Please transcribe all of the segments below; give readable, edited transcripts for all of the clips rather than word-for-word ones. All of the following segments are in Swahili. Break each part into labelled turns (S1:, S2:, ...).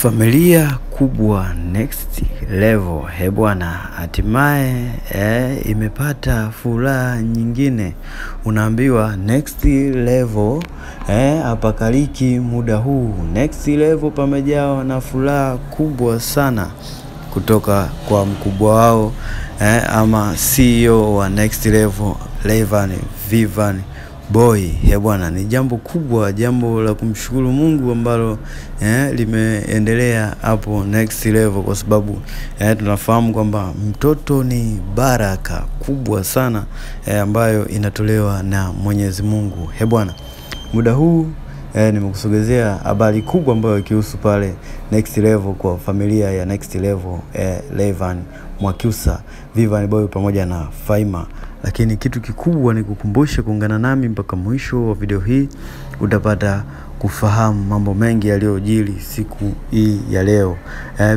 S1: Familia kubwa next level. Bwana, hatimaye imepata furaha nyingine. Unaambiwa next level hapakaliki muda huu. Next level pamejaa na furaha kubwa sana kutoka kwa mkubwa wao ama CEO wa next level, Rayvanny Vivian Boy. Bwana, ni jambo kubwa, jambo la kumshukuru Mungu ambalo limeendelea hapo next level, kwa sababu tunafahamu kwamba mtoto ni baraka kubwa sana ambayo inatolewa na Mwenyezi Mungu. Bwana, muda huu nimekusogezea habari kubwa ambayo ikihusu pale next level kwa familia ya next level, Rayvanny Mwakyusa, Vivian Boy pamoja na Faima. Lakini kitu kikubwa ni kukumbusha kuungana nami mpaka mwisho wa video hii. Utapata kufahamu mambo mengi yaliyojiri siku hii ya leo.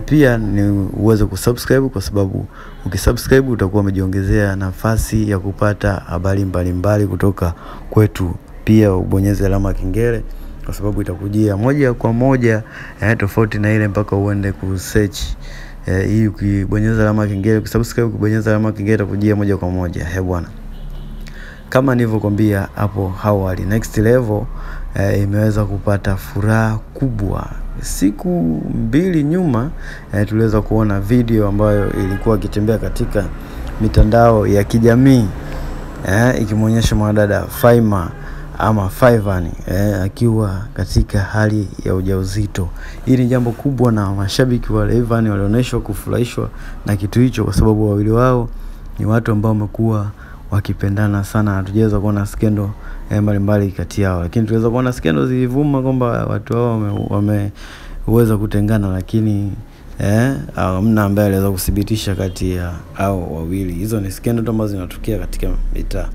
S1: Pia ni uweze kusubscribe, kwa sababu ukisubscribe utakuwa umejiongezea nafasi ya kupata habari mbalimbali kutoka kwetu. Pia ubonyeze alama ya kengele, kwa sababu itakujia moja kwa moja, tofauti na ile mpaka uende kusearch. Hii ukibonyeza alama ya kengele, kusubscribe, kubonyeza alama ya kengele itakujia moja kwa moja. Bwana, kama nilivyokuambia hapo awali, next level imeweza kupata furaha kubwa. Siku mbili nyuma tuliweza kuona video ambayo ilikuwa ikitembea katika mitandao ya kijamii ikimuonyesha mwanadada Faima ama Faivani akiwa katika hali ya ujauzito. Hili ni jambo kubwa, na mashabiki wa Rayvanny walionyeshwa kufurahishwa na kitu hicho, kwa sababu wawili wao ni watu ambao wamekuwa wakipendana sana. Hatujaweza kuona skendo mbalimbali kati yao, lakini tuliweza kuona skendo zilivuma kwamba watu hao wameweza kutengana, lakini hamna ambaye aliweza kudhibitisha kati ya hao wawili. Hizo ni skendo tu ambazo zinatokea katika mitaa.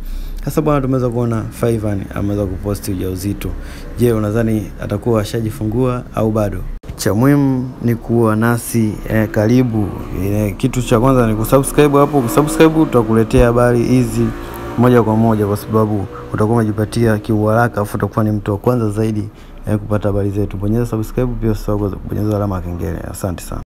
S1: Sasa bwana, tumeweza kuona Faivani ameweza kuposti ujauzito. Je, unadhani atakuwa ashajifungua au bado? Cha muhimu ni kuwa nasi karibu. Kitu cha kwanza ni kusubscribe. Hapo kusubscribe utakuletea habari hizi moja kwa moja, kwa sababu utakuwa umejipatia kiuharaka, afu utakuwa ni mtu wa kwanza zaidi kupata habari zetu. Bonyeza subscribe, pia usisahau kubonyeza alama ya kengele. Asante sana.